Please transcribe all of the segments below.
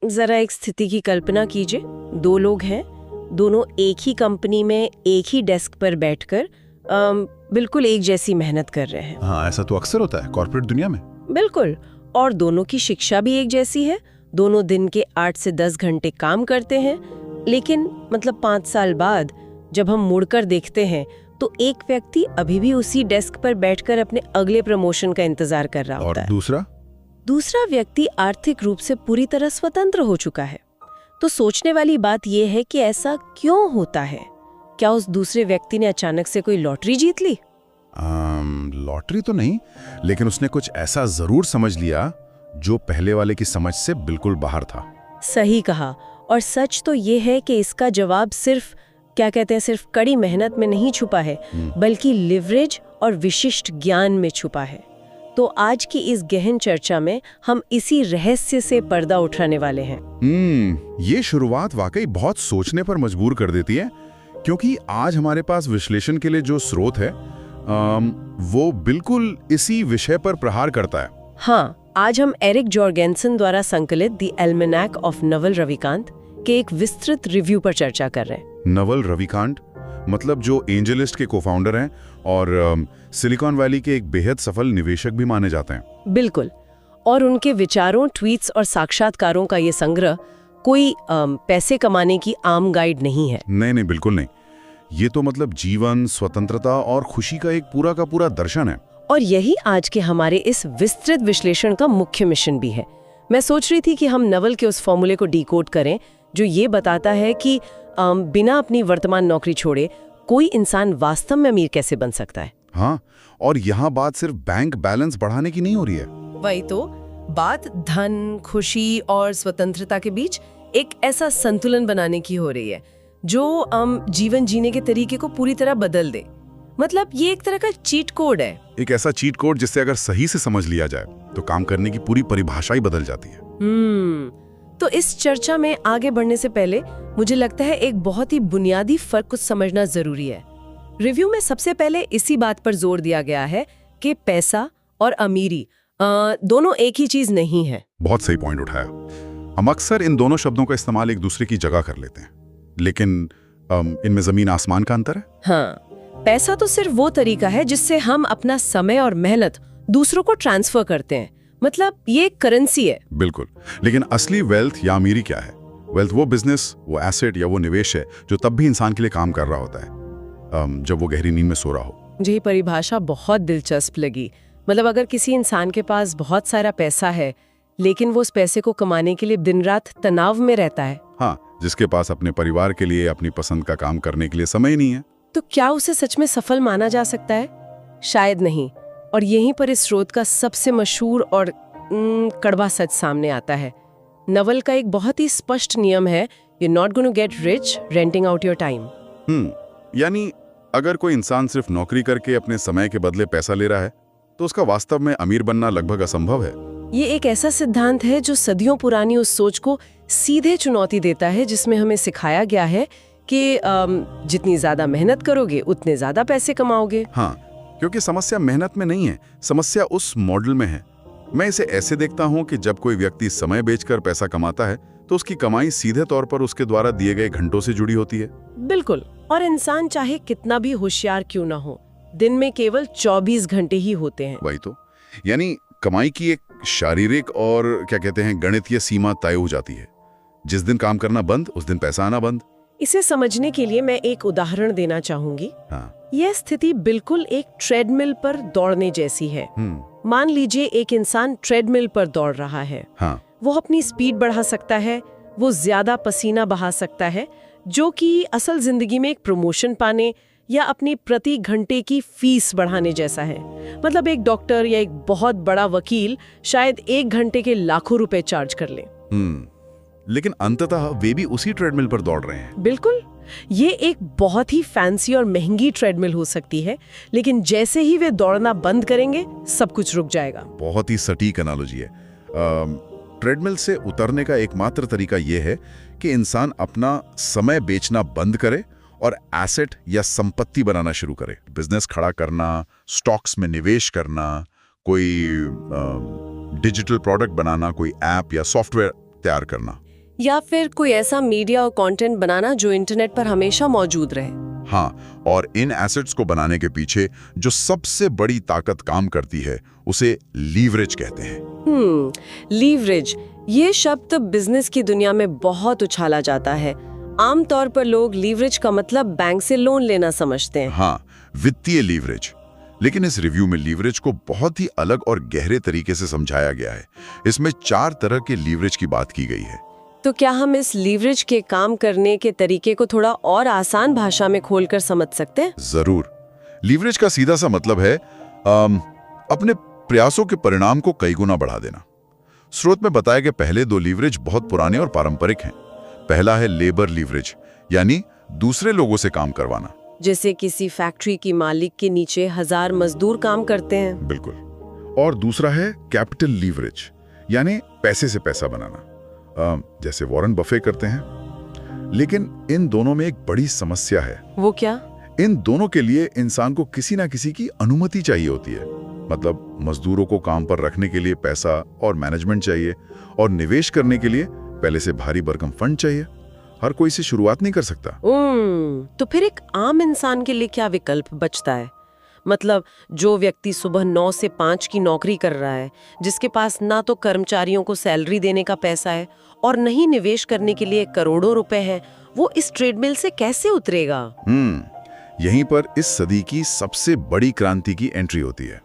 जरा एक स्थिति की कल्पना कीजिए। दो लोग हैं, दोनों एक ही कंपनी में एक ही डेस्क पर बैठकर बिल्कुल एक जैसी मेहनत कर रहे हैं। हाँ, ऐसा तो अक्सर होता है कॉर्पोरेट दुनिया में। बिल्कुल। और दोनों की शिक्षा भी एक जैसी है, दोनों दिन के 8 से 10 घंटे काम करते हैं। लेकिन 5 साल बाद जब हम मुड़कर देखते हैं तो एक व्यक्ति अभी भी उसी डेस्क पर बैठकर अपने अगले प्रमोशन का इंतजार कर रहा होता है। और दूसरा व्यक्ति आर्थिक रूप से पूरी तरह स्वतंत्र हो चुका है। तो सोचने वाली बात यह है कि ऐसा क्यों होता है? क्या उस दूसरे व्यक्ति ने अचानक से कोई लॉटरी जीत ली? लॉटरी तो नहीं, लेकिन उसने कुछ ऐसा जरूर समझ लिया जो पहले वाले की समझ से बिल्कुल बाहर था। सही कहा। और सच तो ये है कि इसका जवाब सिर्फ कड़ी मेहनत में नहीं छुपा है, बल्कि लिवरेज और विशिष्ट ज्ञान में छुपा है। तो आज की इस गहन चर्चा में हम इसी रहस्य से पर्दा उठाने वाले हैं। ये शुरुआत वाकई बहुत सोचने पर मजबूर कर देती है, क्योंकि आज हमारे पास विश्लेषण के लिए जो स्रोत है वो बिल्कुल इसी विषय पर प्रहार करता है। हाँ, आज हम एरिक जॉर्गेनसन द्वारा संकलित द एल्मेनाक ऑफ नवल रविकांत के एक विस्तृत रिव्यू पर चर्चा कर रहे हैं। नवल रविकांत मतलब जो एंजलिस्ट के को-फाउंडर हैं और सिलिकॉन वैली के एक बेहद सफल निवेशक भी माने जाते हैं। बिल्कुल। और उनके विचारों, ट्वीट्स और साक्षात्कारों का ये संग्रह कोई पैसे कमाने की आम गाइड नहीं है। नहीं, बिल्कुल नहीं। ये तो जीवन, स्वतंत्रता और खुशी का एक पूरा का पूरा दर्शन है। और यही आज के हमारे इस विस्तृत विश्लेषण का मुख्य मिशन भी है। मैं सोच रही थी कि हम नवल के उस फॉर्मूले को डिकोड करें जो ये बताता है कि बिना अपनी वर्तमान नौकरी छोड़े कोई इंसान वास्तव में अमीर कैसे बन सकता है। हाँ, और यहाँ बात सिर्फ बैंक बैलेंस बढ़ाने की नहीं हो रही है। वही तो बात धन, खुशी और स्वतंत्रता के बीच एक ऐसा संतुलन बनाने की हो रही है जो जीवन जीने के तरीके को पूरी तरह बदल दे। ये एक तरह का चीट कोड है। एक ऐसा चीट कोड जिससे अगर सही से समझ लिया जाए तो काम करने की पूरी परिभाषा ही बदल जाती है। तो इस चर्चा में आगे बढ़ने से पहले मुझे लगता है एक बहुत ही बुनियादी फर्क को समझना जरूरी है। रिव्यू में सबसे पहले इसी बात पर जोर दिया गया है कि पैसा और अमीरी दोनों एक ही चीज नहीं है। बहुत सही पॉइंट उठाया। हम अक्सर इन दोनों शब्दों का इस्तेमाल एक दूसरे की जगह कर लेते हैं, लेकिन इनमें जमीन आसमान का अंतर है। हाँ, पैसा तो सिर्फ वो तरीका है जिससे हम अपना समय और मेहनत दूसरों को ट्रांसफर करते हैं। ये एक करेंसी है। बिल्कुल, लेकिन असली वेल्थ या अमीरी क्या है? वेल्थ वो बिजनेस, वो एसेट या वो निवेश है जो तब भी इंसान के लिए काम कर रहा होता है जब वो गहरी नींद में सो रहा हो। मुझे ये परिभाषा बहुत दिलचस्प लगी। अगर किसी इंसान के पास बहुत सारा पैसा है लेकिन वो उस पैसे को कमाने के लिए दिन रात तनाव में रहता है। हाँ, जिसके पास अपने परिवार के लिए, अपनी पसंद का काम करने के लिए समय नहीं है, तो क्या उसे सच में सफल माना जा सकता है? शायद नहीं। और यहीं पर इस स्रोत का सबसे मशहूर और कड़वा सच सामने आता है। नवल का एक बहुत ही स्पष्ट नियम है, you're not going to get rich renting out your time। यानी अगर कोई इंसान सिर्फ नौकरी करके अपने समय के बदले पैसा ले रहा है तो उसका वास्तव में अमीर बनना लगभग असंभव है। ये एक ऐसा सिद्धांत है जो सदियों पुरानी उस सोच को सीधे चुनौती देता है जिसमें हमें सिखाया गया है कि जितनी ज्यादा मेहनत करोगे उतने ज्यादा पैसे कमाओगे। हाँ, क्योंकि समस्या मेहनत में नहीं है, समस्या उस मॉडल में है। मैं इसे ऐसे देखता हूँ कि जब कोई व्यक्ति समय बेचकर पैसा कमाता है तो उसकी कमाई सीधे तौर पर उसके द्वारा दिए गए घंटों से जुड़ी होती है। बिल्कुल। और इंसान चाहे कितना भी होशियार क्यों ना हो, दिन में केवल 24 घंटे ही होते हैं। वही तो, यानी कमाई की एक शारीरिक और गणितीय सीमा तय हो जाती है। जिस दिन काम करना बंद, उस दिन पैसा आना बंद। इसे समझने के लिए मैं एक उदाहरण देना चाहूंगी। हाँ। यह स्थिति बिल्कुल एक ट्रेडमिल पर दौड़ने जैसी है। मान लीजिए एक इंसान ट्रेडमिल पर दौड़ रहा है। हाँ। वो अपनी स्पीड बढ़ा सकता है, वो ज्यादा पसीना बहा सकता है, जो कि असल जिंदगी में एक प्रमोशन पाने या अपनी प्रति घंटे की फीस बढ़ाने जैसा है। एक डॉक्टर या एक बहुत बड़ा वकील शायद 1 घंटे के लाखों रुपए चार्ज कर ले। लेकिन अंततः वे भी उसी ट्रेडमिल पर दौड़ रहे हैं। बिल्कुल। ये एक बहुत ही फैंसी और महंगी ट्रेडमिल हो सकती है, लेकिन जैसे ही वे दौड़ना बंद करेंगे सब कुछ रुक जाएगा। बहुत ही सटीक एनालॉजी है। ट्रेडमिल से उतरने का एकमात्र तरीका यह है कि इंसान अपना समय बेचना बंद करे और एसेट या संपत्ति बनाना शुरू करे। बिजनेस खड़ा करना, स्टॉक्स में निवेश करना, कोई डिजिटल प्रोडक्ट बनाना, कोई ऐप या सॉफ्टवेयर तैयार करना। या फिर कोई ऐसा मीडिया और कंटेंट बनाना जो इंटरनेट पर हमेशा मौजूद रहे। हाँ, और इन एसेट्स को बनाने के पीछे जो सबसे बड़ी ताकत काम करती है उसे लीवरेज कहते हैं। लीवरेज, ये शब्द बिजनेस की दुनिया में बहुत उछाला जाता है। आमतौर पर लोग लीवरेज का मतलब बैंक से लोन लेना समझते हैं। हाँ, वित्तीय लीवरेज। लेकिन इस रिव्यू में लीवरेज को बहुत ही अलग और गहरे तरीके से समझाया गया है। इसमें 4 तरह के लीवरेज की बात की गई है। तो क्या हम इस लीवरेज के काम करने के तरीके को थोड़ा और आसान भाषा में खोलकर समझ सकते हैं? जरूर। लीवरेज का सीधा सा मतलब है अपने प्रयासों के परिणाम को कई गुना बढ़ा देना। स्रोत में बताए गए पहले 2 लीवरेज बहुत पुराने और पारंपरिक हैं। पहला है लेबर लीवरेज, यानी दूसरे लोगों से काम करवाना। जैसे किसी फैक्ट्री की मालिक के नीचे 1000 मजदूर काम करते हैं। बिल्कुल। और दूसरा है कैपिटल लीवरेज, यानी पैसे से पैसा बनाना, जैसे वॉरेन बफे करते हैं। लेकिन इन दोनों में एक बड़ी समस्या है। वो क्या? इन दोनों के लिए इंसान को किसी ना किसी की अनुमति चाहिए होती है। मतलब मजदूरों को काम पर रखने के लिए पैसा और मैनेजमेंट चाहिए, और निवेश करने के लिए पहले से भारी भरकम फंड चाहिए। हर कोई से शुरुआत नहीं कर सकता। तो फिर एक आम इंसान के लिए क्या विकल्प बचता है? मतलब जो व्यक्ति सुबह 9 से 5 की नौकरी कर रहा है, जिसके पास ना तो कर्मचारियों को सैलरी देने का पैसा है और नहीं निवेश करने के लिए करोड़ों रुपए हैं, वो इस ट्रेडमिल से कैसे उतरेगा? यहीं पर इस सदी की सबसे बड़ी क्रांति की एंट्री होती है।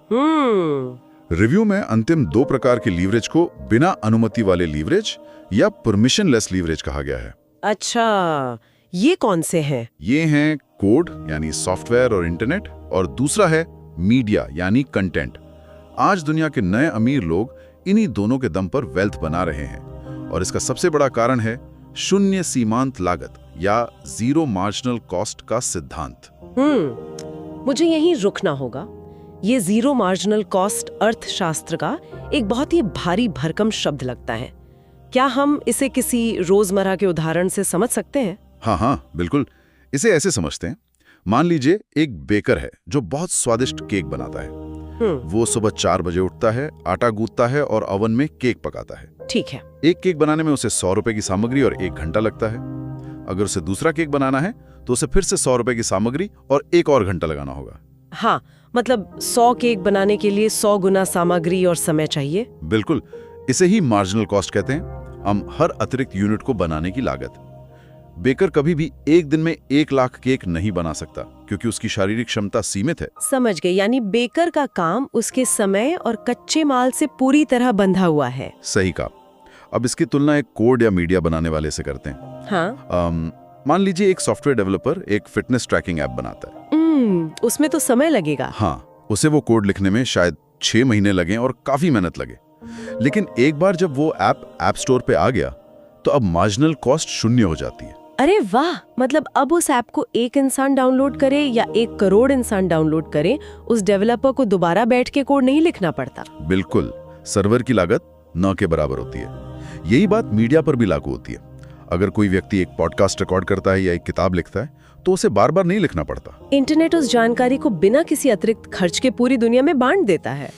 रिव्यू में अंतिम 2 प्रकार के लीवरेज को बिना अनुमति वाले लीवरेज या परमिशनलेस लीवरेज कहा गया है। अच्छा, ये कौन से हैं? ये हैं कोड यानी सॉफ्टवेयर और इंटरनेट, और दूसरा है मीडिया यानी कंटेंट। आज दुनिया के नए अमीर लोग इन्हीं दोनों के दम पर वेल्थ बना रहे हैं, और इसका सबसे बड़ा कारण है शून्य सीमांत लागत या जीरो मार्जिनल कॉस्ट का सिद्धांत। मुझे यहीं रुकना होगा। ये जीरो मार्जिनल कॉस्ट अर्थशास्त्र का एक बहुत ही भारी भरकम शब्द लगता है। क्या हम इसे किसी रोजमर्रा के उदाहरण से समझ सकते हैं? हाँ, बिल्कुल। इसे ऐसे समझते हैं, मान लीजिए एक बेकर है जो बहुत स्वादिष्ट केक बनाता है। वो सुबह 4 बजे उठता है, आटा गूंथता है और ओवन में केक पकाता है। ठीक है। एक केक बनाने में उसे 100 रुपए की सामग्री और 1 घंटा लगता है। अगर उसे दूसरा केक बनाना है तो उसे फिर से 100 रुपए की सामग्री और 1 और घंटा लगाना होगा। हाँ, मतलब 100 केक बनाने के लिए 100 गुना सामग्री और समय चाहिए। बिल्कुल, इसे ही मार्जिनल कॉस्ट कहते हैं। हम हर अतिरिक्त यूनिट को बनाने की लागत। बेकर कभी भी एक दिन में 1 लाख केक नहीं बना सकता, क्योंकि उसकी शारीरिक क्षमता सीमित है। समझ गए, यानी बेकर का काम उसके समय और कच्चे माल से पूरी तरह बंधा हुआ है। सही कहा। अब इसकी तुलना एक कोड या मीडिया बनाने वाले से करते हैं। हाँ। मान लीजिए एक सॉफ्टवेयर डेवलपर एक फिटनेस ट्रैकिंग ऐप बनाता है। उसमें तो समय लगेगा। हाँ, उसे वो कोड लिखने में शायद 6 महीने लगे और काफी मेहनत लगे। लेकिन एक बार जब वो ऐप स्टोर पे आ गया तो अब मार्जिनल कॉस्ट 0 हो जाती है। अरे वाह, मतलब अब उस ऐप को 1 इंसान डाउनलोड करे या 1 करोड़ इंसान डाउनलोड करे, उस डेवलपर को दोबारा बैठ के कोड नहीं लिखना पड़ता। बिल्कुल, सर्वर की लागत न के बराबर होती है। यही बात मीडिया पर भी लागू होती है। अगर कोई व्यक्ति एक पॉडकास्ट रिकॉर्ड करता है या एक किताब लिखता है तो उसे बार बार नहीं लिखना पड़ता। इंटरनेट उस जानकारी को बिना किसी अतिरिक्त खर्च के पूरी दुनिया में बांट देता है।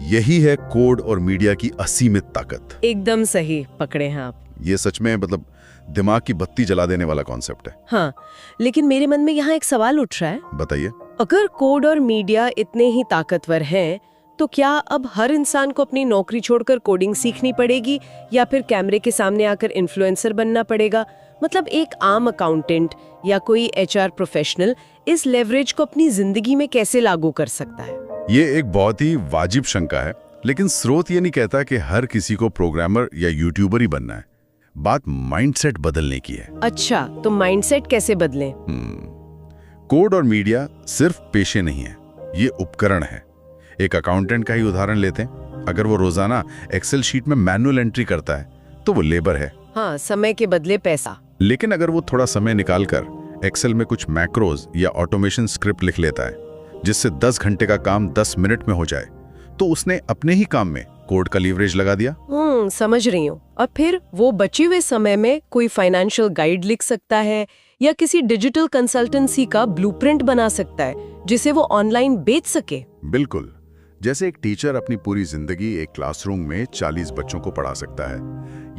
यही है कोड और मीडिया की असीमित ताकत। एकदम सही पकड़े हैं आप। ये सच में मतलब दिमाग की बत्ती जला देने वाला कॉन्सेप्ट है। हाँ, लेकिन मेरे मन में यहाँ एक सवाल उठ रहा है। बताइए। अगर कोड और मीडिया इतने ही ताकतवर हैं, तो क्या अब हर इंसान को अपनी नौकरी छोड़कर कोडिंग सीखनी पड़ेगी या फिर कैमरे के सामने आकर इन्फ्लुएंसर बनना पड़ेगा? मतलब एक आम अकाउंटेंट या कोई HR प्रोफेशनल इस लेवरेज को अपनी जिंदगी में कैसे लागू कर सकता है? ये एक बहुत ही वाजिब शंका है, लेकिन स्रोत ये नहीं कहता कि हर किसी को प्रोग्रामर या यूट्यूबर ही बनना है। बात माइंडसेट बदलने की है। अच्छा, तो माइंडसेट कैसे बदलें? कोड और मीडिया सिर्फ पेशे नहीं है, ये उपकरण है। एक अकाउंटेंट का ही उदाहरण लेते हैं। अगर वो रोजाना एक्सेल शीट में मैनुअल एंट्री करता है तो वो लेबर है। हाँ, समय के बदले पैसा। लेकिन अगर वो थोड़ा समय निकालकर एक्सेल में कुछ मैक्रोज या ऑटोमेशन स्क्रिप्ट लिख लेता है, जिससे 10 घंटे का काम 10 मिनट में हो जाए, तो उसने अपने ही काम में कोड का लीवरेज लगा दिया। समझ रही हूँ। और फिर वो बचे हुए समय में कोई फाइनेंशियल गाइड लिख सकता है या किसी डिजिटल कंसल्टेंसी का ब्लूप्रिंट बना सकता है, जिसे वो ऑनलाइन बेच सके। बिल्कुल। जैसे एक टीचर अपनी पूरी जिंदगी एक क्लासरूम में 40 बच्चों को पढ़ा सकता है,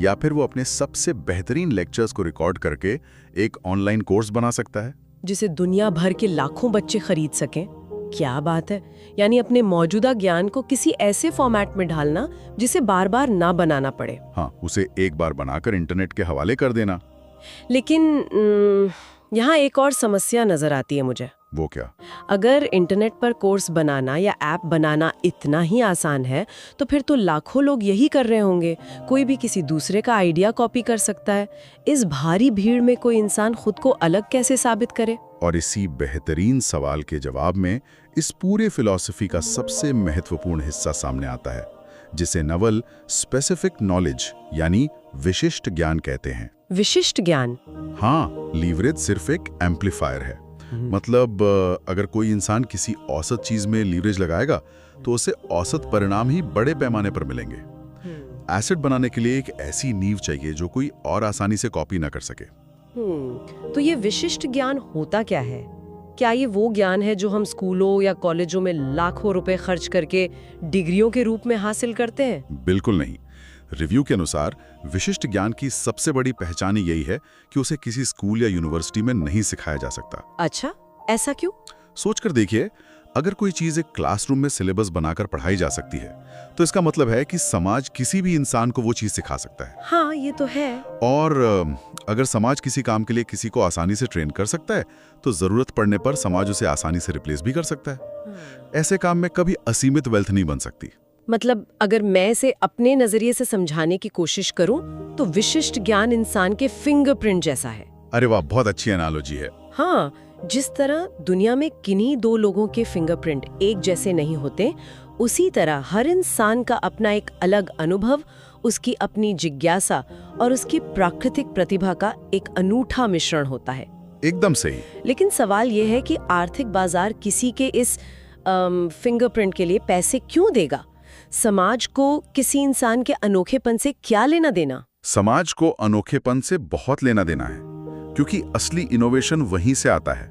या फिर वो अपने सबसे बेहतरीन लेक्चर्स को रिकॉर्ड करके एक ऑनलाइन कोर्स बना सकता है जिसे दुनिया भर के लाखों बच्चे खरीद सकें। क्या बात है, यानी अपने मौजूदा ज्ञान को किसी ऐसे फॉर्मेट में ढालना जिसे बार बार ना बनाना पड़े। हाँ, उसे एक बार बनाकर इंटरनेट के हवाले कर देना। लेकिन यहाँ एक और समस्या नजर आती है मुझे। वो क्या? अगर इंटरनेट पर कोर्स बनाना या ऐप बनाना इतना ही आसान है तो फिर तो लाखों लोग यही कर रहे होंगे। कोई भी किसी दूसरे का आइडिया कॉपी कर सकता है। इस भारी भीड़ में कोई इंसान खुद को अलग कैसे साबित करे? और इसी बेहतरीन सवाल के जवाब में इस पूरे फिलॉसफी का सबसे महत्वपूर्ण हिस्सा सामने आता है, जिसे नवल स्पेसिफिक नॉलेज यानी विशिष्ट ज्ञान कहते हैं। विशिष्ट ज्ञान? हाँ, लीवरेज सिर्फ एक एम्पलीफायर है। मतलब अगर कोई इंसान किसी औसत चीज में लीवरेज लगाएगा तो उसे औसत परिणाम ही बड़े पैमाने पर मिलेंगे। एसेट बनाने के लिए एक ऐसी नींव चाहिए जो कोई और आसानी से कॉपी ना कर सके। तो ये विशिष्ट ज्ञान होता क्या है? क्या ये वो ज्ञान है जो हम स्कूलों या कॉलेजों में लाखों रुपए खर्च करके डिग्रियों के रूप में हासिल करते हैं? बिल्कुल नहीं। रिव्यू के अनुसार विशिष्ट ज्ञान की सबसे बड़ी पहचान यही है कि उसे किसी स्कूल या यूनिवर्सिटी में नहीं सिखाया जा सकता। अच्छा, ऐसा क्यों? सोचकर देखिए, अगर कोई चीज एक क्लासरूम में सिलेबस बनाकर पढ़ाई जा सकती है तो इसका मतलब है कि समाज किसी भी इंसान को वो चीज सिखा सकता है। हाँ, ये तो है। और अगर समाज किसी काम के लिए किसी को आसानी से ट्रेन कर सकता है तो जरूरत पड़ने पर समाज उसे आसानी से रिप्लेस भी कर सकता है। ऐसे काम में कभी असीमित वेल्थ नहीं बन सकती। मतलब अगर मैं इसे अपने नजरिए से समझाने की कोशिश करूं तो विशिष्ट ज्ञान इंसान के फिंगरप्रिंट जैसा है। अरे वाह, बहुत अच्छी एनालॉजी है। हाँ, जिस तरह दुनिया में किन्हीं दो लोगों के फिंगरप्रिंट एक जैसे नहीं होते, उसी तरह हर इंसान का अपना एक अलग अनुभव, उसकी अपनी जिज्ञासा और उसकी प्राकृतिक प्रतिभा का एक अनूठा मिश्रण होता है। एकदम सही। लेकिन सवाल यह है कि आर्थिक बाजार किसी के इस फिंगरप्रिंट के लिए पैसे क्यों देगा? समाज को किसी इंसान के अनोखेपन से क्या लेना देना? समाज को अनोखेपन से बहुत लेना देना है, क्योंकि असली इनोवेशन वहीं से आता है।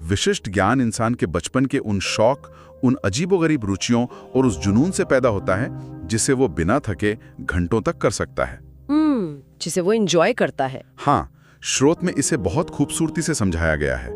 विशिष्ट ज्ञान इंसान के बचपन के उन शौक, उन अजीबोगरीब रुचियों और उस जुनून से पैदा होता है जिसे वो बिना थके घंटों तक कर सकता है। जिसे वो एंजॉय करता है। हाँ, स्रोत में इसे बहुत खूबसूरती से समझाया गया है।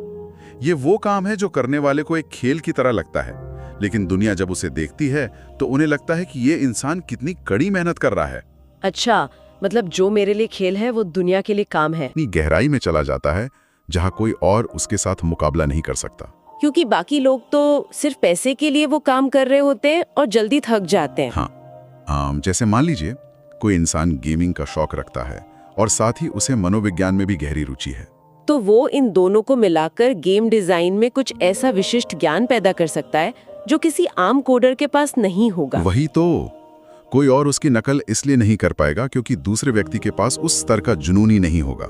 ये वो काम है जो करने वाले को एक खेल की तरह लगता है, लेकिन दुनिया जब उसे देखती है तो उन्हें लगता है कि ये इंसान कितनी कड़ी मेहनत कर रहा है। अच्छा, मतलब जो मेरे लिए खेल है वो दुनिया के लिए काम है। इतनी गहराई में चला जाता है जहां कोई और उसके साथ मुकाबला नहीं कर सकता। क्योंकि बाकी लोग तो सिर्फ पैसे के लिए वो काम कर रहे होते हैं और जल्दी थक जाते हैं। हाँ, जैसे मान लीजिए कोई इंसान गेमिंग का शौक रखता है और साथ ही उसे मनोविज्ञान में भी गहरी रुचि है, तो वो इन दोनों को मिलाकर गेम डिजाइन में कुछ ऐसा विशिष्ट ज्ञान पैदा कर सकता है जो किसी आम कोडर के पास नहीं होगा। वही तो, कोई और उसकी नकल इसलिए नहीं कर पाएगा क्योंकि दूसरे व्यक्ति के पास उस स्तर का जुनून ही नहीं होगा।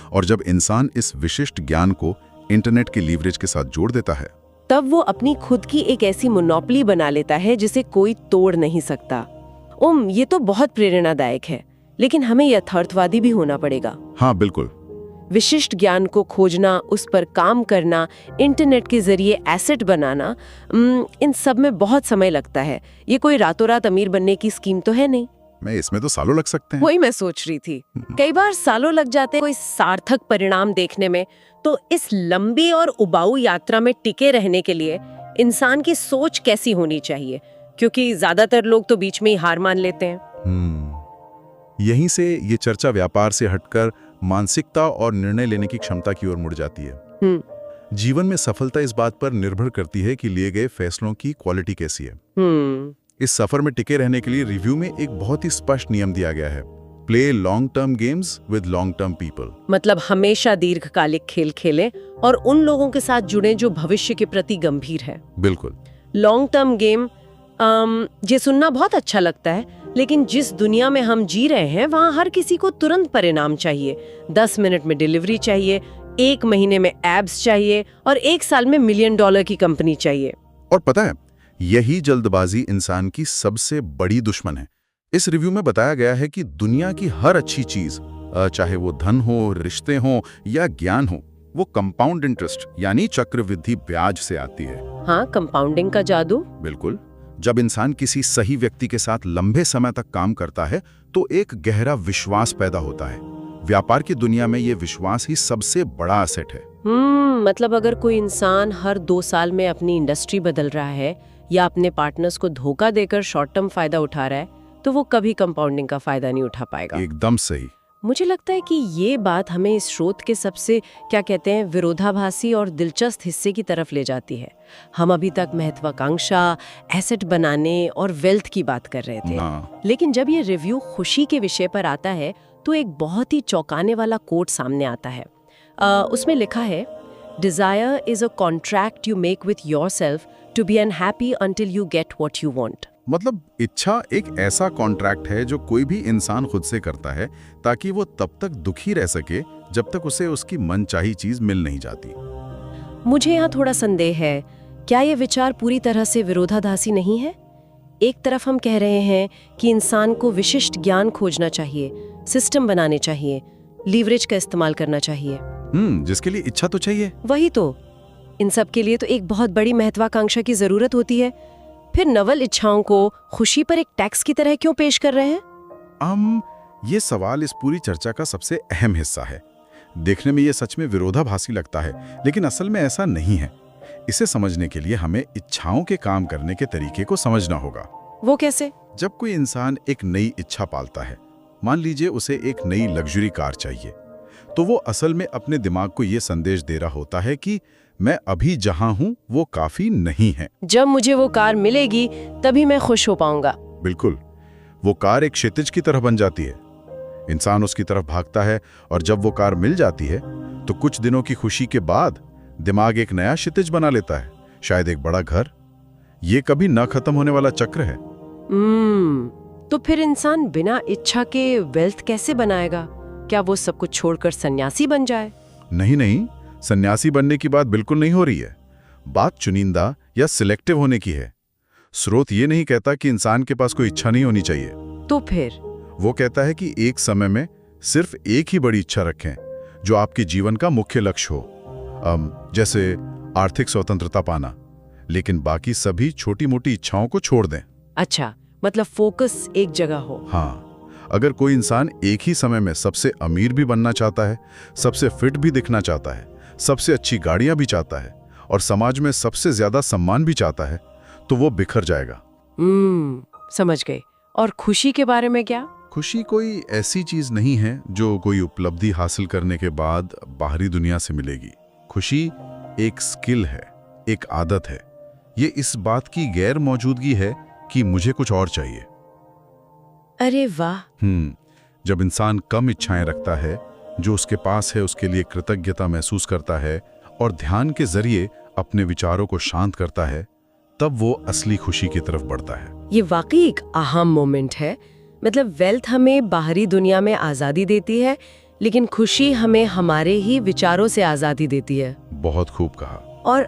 और जब इंसान इस विशिष्ट ज्ञान को इंटरनेट के लीवरेज के साथ जोड़ देता है, तब वो अपनी खुद की एक ऐसी मोनोपोली बना लेता है जिसे कोई तोड़ नहीं सकता। ये तो बहुत प्रेरणादायक है, लेकिन हमें यथार्थवादी भी होना पड़ेगा। हाँ बिल्कुल। विशिष्ट ज्ञान को खोजना, उस पर काम करना, इंटरनेट के जरिए एसेट बनाना, इन सब में बहुत समय लगता है। ये कोई रातों रात अमीर बनने की स्कीम तो है नहीं। मैं इसमें तो सालों लग सकते हैं। वही मैं सोच रही थी, कई बार सालों लग जाते हैं कोई सार्थक परिणाम देखने में। तो इस लंबी और उबाऊ यात्रा में टिके रहने के लिए इंसान की सोच कैसी होनी चाहिए? क्योंकि ज्यादातर लोग तो बीच में ही हार मान लेते हैं। यहीं से ये चर्चा व्यापार से हटकर मानसिकता और निर्णय लेने की क्षमता की ओर मुड़ जाती है। जीवन में सफलता इस बात पर निर्भर करती है कि लिए गए फैसलों की क्वालिटी कैसी है। इस सफर में टिके रहने के लिए रिव्यू में एक बहुत ही स्पष्ट नियम दिया गया है: play long term games with long term people. मतलब हमेशा दीर्घकालिक खेल खेलें और उन लोगों के साथ जुड़ें जो भविष्य के प्रति गंभीर है। बिल्कुल। लॉन्ग टर्म गेम, ये सुनना बहुत अच्छा लगता है, लेकिन जिस दुनिया में हम जी रहे हैं वहाँ हर किसी को तुरंत परिणाम चाहिए। 10 मिनट में डिलीवरी चाहिए, 1 महीने में एब्स चाहिए और 1 साल में $1 मिलियन की कंपनी चाहिए। और पता है, यही जल्दबाजी इंसान की सबसे बड़ी दुश्मन है। इस रिव्यू में बताया गया है कि दुनिया की हर अच्छी चीज, चाहे वो धन हो, रिश्ते हो या ज्ञान हो, वो कंपाउंड इंटरेस्ट यानी चक्रवृद्धि ब्याज से आती है। हाँ, कंपाउंडिंग का जादू। बिल्कुल। जब इंसान किसी सही व्यक्ति के साथ लंबे समय तक काम करता है तो एक गहरा विश्वास पैदा होता है। व्यापार की दुनिया में ये विश्वास ही सबसे बड़ा एसेट है। मतलब अगर कोई इंसान हर 2 साल में अपनी इंडस्ट्री बदल रहा है या अपने पार्टनर्स को धोखा देकर शॉर्ट टर्म फायदा उठा रहा है, तो वो कभी कंपाउंडिंग का फायदा नहीं उठा पाएगा। एकदम सही। मुझे लगता है कि ये बात हमें इस स्रोत के सबसे क्या कहते हैं विरोधाभासी और दिलचस्प हिस्से की तरफ ले जाती है। हम अभी तक महत्वाकांक्षा, एसेट बनाने और वेल्थ की बात कर रहे थे, लेकिन जब ये रिव्यू खुशी के विषय पर आता है तो एक बहुत ही चौंकाने वाला कोट सामने आता है। उसमें लिखा है, desire is a contract you make with yourself to be unhappy until you get what you want. मतलब इच्छा एक ऐसा कॉन्ट्रैक्ट है जो कोई भी इंसान खुद से करता है ताकि वो तब तक दुखी रह सके जब तक उसे उसकी मनचाही चीज मिल नहीं जाती। मुझे यहाँ थोड़ा संदेह है, क्या ये विचार पूरी तरह से विरोधाभासी नहीं है? एक तरफ हम कह रहे हैं कि इंसान को विशिष्ट ज्ञान खोजना चाहिए, सिस्टम बनाने चाहिए, लीवरेज का इस्तेमाल करना चाहिए। जिसके लिए इच्छा तो चाहिए। वही तो, इन सब के लिए तो एक बहुत बड़ी महत्वाकांक्षा की जरूरत होती है। फिर नवल इच्छाओं को खुशी पर एक टैक्स की तरह क्यों पेश कर रहे हैं? ये सवाल इस पूरी चर्चा का सबसे अहम हिस्सा है। देखने में ये सच में विरोधाभासी लगता है, लेकिन असल में ऐसा नहीं है। इसे समझने के लिए हमें इच्छाओं के काम करने के तरीके को समझना होगा। वो कैसे? जब कोई इंसान एक नई इच्छा पालता है, मान लीजिए उसे एक नई लग्जरी कार चाहिए, तो वो असल में अपने दिमाग को ये संदेश दे रहा होता है कि मैं अभी जहां हूं वो काफी नहीं है। जब मुझे वो कार मिलेगी तभी मैं खुश हो पाऊंगा। बिल्कुल, वो कार एक क्षितिज की तरह बन जाती है। इंसान उसकी तरफ भागता है और जब वो कार मिल जाती है तो कुछ दिनों की खुशी के बाद दिमाग एक नया क्षितिज बना लेता है, शायद एक बड़ा घर। ये कभी न खत्म होने वाला चक्र है। तो फिर इंसान बिना इच्छा के वेल्थ कैसे बनाएगा? क्या वो सब कुछ छोड़कर सन्यासी बन जाए? नहीं, सन्यासी बनने की बात बिल्कुल नहीं हो रही है। बात चुनिंदा या सिलेक्टिव होने की है। स्रोत ये नहीं कहता कि इंसान के पास कोई इच्छा नहीं होनी चाहिए। तो फिर वो कहता है कि एक समय में सिर्फ एक ही बड़ी इच्छा रखें जो आपके जीवन का मुख्य लक्ष्य हो, जैसे आर्थिक स्वतंत्रता पाना, लेकिन बाकी सभी छोटी मोटी इच्छाओं को छोड़ दें। अच्छा, मतलब फोकस एक जगह हो। हाँ, अगर कोई इंसान एक ही समय में सबसे अमीर भी बनना चाहता है, सबसे फिट भी दिखना चाहता है, सबसे अच्छी गाड़ियां भी चाहता है और समाज में सबसे ज्यादा सम्मान भी चाहता है, तो वो बिखर जाएगा। समझ गए। और खुशी के बारे में क्या? खुशी कोई ऐसी चीज नहीं है जो कोई उपलब्धि हासिल करने के बाद बाहरी दुनिया से मिलेगी। खुशी एक स्किल है, एक आदत है। ये इस बात की गैर मौजूदगी है कि मुझे कुछ और चाहिए। अरे वाह। जब इंसान कम इच्छाएं रखता है, जो उसके पास है उसके लिए कृतज्ञता महसूस करता है और ध्यान के जरिए अपने विचारों को शांत करता है, तब वो असली खुशी की तरफ बढ़ता है। ये वाकई एक अहम मोमेंट है। मतलब वेल्थ हमें बाहरी दुनिया में आजादी देती है, लेकिन खुशी हमें हमारे ही विचारों से आजादी देती है। बहुत खूब कहा। और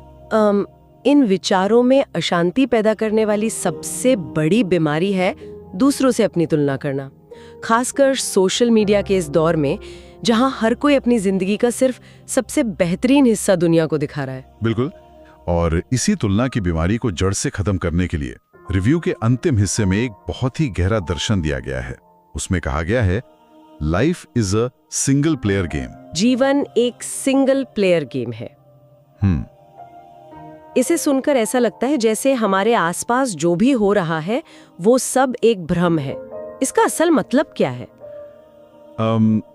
इन विचारों में अशांति पैदा करने वाली सबसे बड़ी बीमारी है दूसरों से अपनी तुलना करना, खासकर सोशल मीडिया के इस दौर में जहां हर कोई अपनी जिंदगी का सिर्फ सबसे बेहतरीन हिस्सा दुनिया को दिखा रहा है। बिल्कुल, और इसी तुलना की बीमारी को जड़ से खत्म करने के लिए रिव्यू के अंतिम हिस्से में एक बहुत ही गहरा दर्शन दिया गया है। उसमें कहा गया है, life is a single player game. जीवन एक सिंगल प्लेयर गेम है। इसे सुनकर ऐसा लगता है जैसे हमारे आसपास जो भी हो रहा है वो सब एक भ्रम है। इसका असल मतलब क्या है?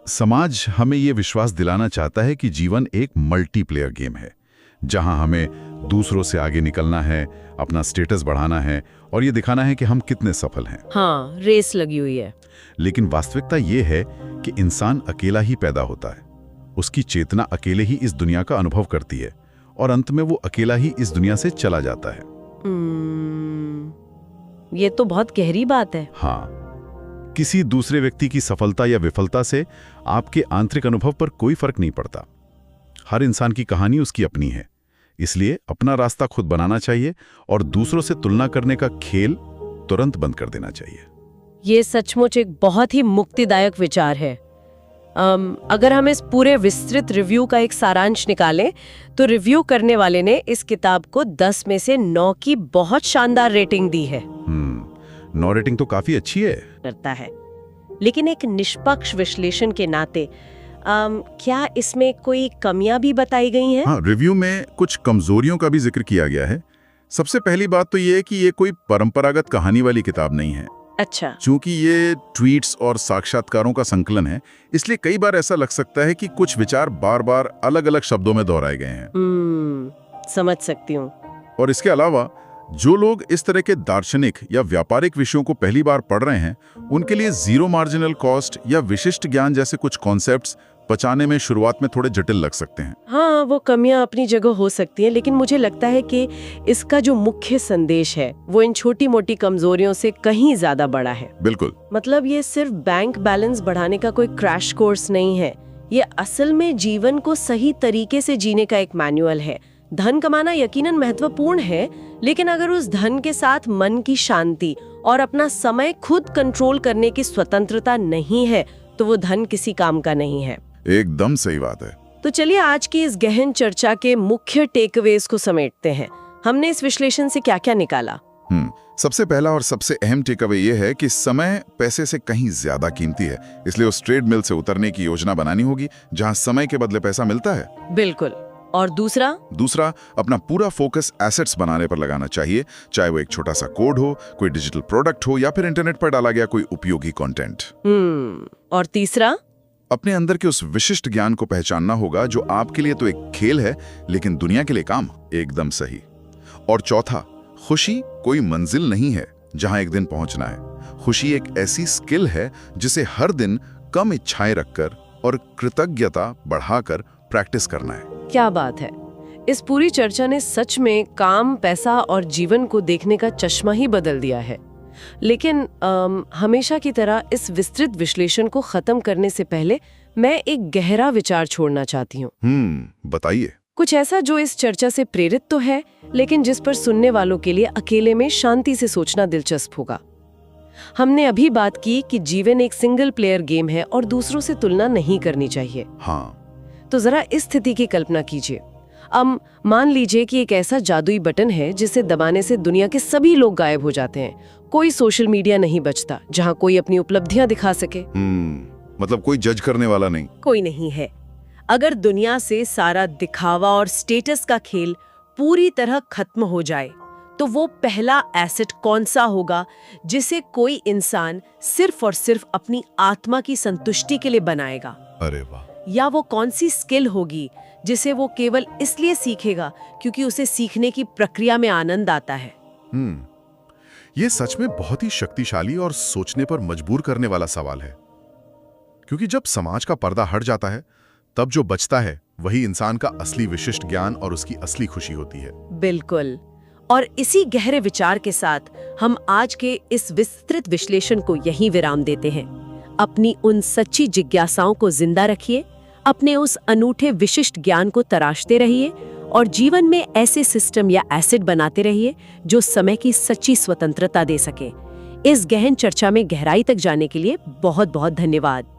समाज हमें ये विश्वास दिलाना चाहता है कि जीवन एक मल्टीप्लेयर गेम है, जहां हमें दूसरों से आगे निकलना है, अपना स्टेटस बढ़ाना है और ये दिखाना है कि हम कितने सफल हैं। हाँ, रेस लगी हुई है। लेकिन वास्तविकता ये है कि इंसान अकेला ही पैदा होता है, उसकी चेतना अकेले ही इस दुनिया का अनुभव करती है और अंत में वो अकेला ही इस दुनिया से चला जाता है। ये तो बहुत गहरी बात है। हाँ, किसी दूसरे व्यक्ति की सफलता या विफलता से आपके आंतरिक अनुभव पर कोई फर्क नहीं पड़ता। हर इंसान की कहानी उसकी अपनी है, इसलिए अपना रास्ता खुद बनाना चाहिए और दूसरों से तुलना करने का खेल तुरंत बंद कर देना चाहिए। ये सचमुच एक बहुत ही मुक्तिदायक विचार है। अगर हम इस पूरे विस्तृत रिव्यू का एक सारांश निकालें तो रिव्यू करने वाले ने इस किताब को 10 में से 9 की बहुत शानदार रेटिंग दी है। 9 रेटिंग तो काफी अच्छी है। करता है, लेकिन एक निष्पक्ष विश्लेषण के नाते क्या इसमें कोई कमियां भी बताई गई हैं? हाँ, रिव्यू में कुछ कमजोरियों का भी जिक्र किया गया है। सबसे पहली बात तो ये है कि ये कोई परंपरागत कहानी वाली किताब नहीं है। अच्छा। चूंकि ये ट्वीट्स और साक्षात्कारों का संकलन है, इसलिए कई बार ऐसा लग सकता है कि कुछ विचार बार बार अलग अलग शब्दों में दोहराए गए हैं। समझ सकती हूँ। और इसके अलावा जो लोग इस तरह के दार्शनिक या व्यापारिक विषयों को पहली बार पढ़ रहे हैं, उनके लिए जीरो मार्जिनल कॉस्ट या विशिष्ट ज्ञान जैसे कुछ कॉन्सेप्ट्स पचाने में शुरुआत में थोड़े जटिल लग सकते हैं। हाँ, वो कमियां अपनी जगह हो सकती हैं, लेकिन मुझे लगता है कि इसका जो मुख्य संदेश है वो इन छोटी मोटी कमजोरियों से कहीं ज्यादा बड़ा है। बिल्कुल। मतलब ये सिर्फ बैंक बैलेंस बढ़ाने का कोई क्रैश कोर्स नहीं है, ये असल में जीवन को सही तरीके से जीने का एक मैनुअल है। धन कमाना यकीनन महत्वपूर्ण है, लेकिन अगर उस धन के साथ मन की शांति और अपना समय खुद कंट्रोल करने की स्वतंत्रता नहीं है तो वो धन किसी काम का नहीं है। एकदम सही बात है। तो चलिए आज की इस गहन चर्चा के मुख्य टेकअवेज को समेटते हैं। हमने इस विश्लेषण से क्या-क्या निकाला? सबसे पहला और सबसे अहम टेकअवे ये है कि समय पैसे से कहीं ज्यादा कीमती है, इसलिए उस ट्रेडमिल से उतरने की योजना बनानी होगी जहां समय के बदले पैसा मिलता है। बिल्कुल। और दूसरा अपना पूरा फोकस एसेट्स बनाने पर लगाना चाहिए, चाहे वो एक छोटा सा कोड हो, कोई डिजिटल प्रोडक्ट हो या फिर इंटरनेट पर डाला गया कोई उपयोगी कंटेंट। और तीसरा, अपने अंदर के उस विशिष्ट ज्ञान को पहचानना होगा जो आपके लिए तो एक खेल है लेकिन दुनिया के लिए काम। एकदम सही। और चौथा, खुशी कोई मंजिल नहीं है जहां एक दिन पहुंचना है। खुशी एक ऐसी स्किल है जिसे हर दिन कम इच्छाएं रखकर और कृतज्ञता बढ़ाकर प्रैक्टिस करना है। क्या बात है। इस पूरी चर्चा ने सच में काम, पैसा और जीवन को देखने का चश्मा ही बदल दिया है। लेकिन हमेशा की तरह इस विस्तृत विश्लेषण को खत्म करने से पहले मैं एक गहरा विचार छोड़ना चाहती हूँ। बताइए। कुछ ऐसा जो इस चर्चा से प्रेरित तो है, लेकिन जिस पर सुनने वालों के लिए अकेले में शांति से सोचना दिलचस्प होगा। हमने अभी बात की कि जीवन एक सिंगल प्लेयर गेम है और दूसरों से तुलना नहीं करनी चाहिए। हाँ। तो जरा इस स्थिति की कल्पना कीजिए। अब मान लीजिए कि एक ऐसा जादुई बटन है जिसे दबाने से दुनिया के सभी लोग गायब हो जाते हैं। कोई सोशल मीडिया नहीं बचता जहां कोई अपनी उपलब्धियां दिखा सके। मतलब कोई जज करने वाला नहीं। कोई नहीं है। अगर दुनिया से सारा दिखावा और स्टेटस का खेल पूरी तरह खत्म हो जाए तो वो पहला एसेट कौन सा होगा जिसे कोई इंसान सिर्फ और सिर्फ अपनी आत्मा की संतुष्टि के लिए बनाएगा? अरे वाह। या वो कौन सी स्किल होगी जिसे वो केवल इसलिए सीखेगा क्योंकि उसे सीखने की प्रक्रिया में आनंद आता है? ये सच में बहुत ही शक्तिशाली और सोचने पर मजबूर करने वाला सवाल है, क्योंकि जब समाज का पर्दा हट जाता है तब जो बचता है वही इंसान का असली विशिष्ट ज्ञान और उसकी असली खुशी होती है। बिल्कुल। और इसी गहरे विचार के साथ हम आज के इस विस्तृत विश्लेषण को यहीं विराम देते हैं। अपनी उन सच्ची जिज्ञासाओं को जिंदा रखिए, अपने उस अनूठे विशिष्ट ज्ञान को तराशते रहिए और जीवन में ऐसे सिस्टम या एसेट बनाते रहिए जो समय की सच्ची स्वतंत्रता दे सके। इस गहन चर्चा में गहराई तक जाने के लिए बहुत बहुत धन्यवाद।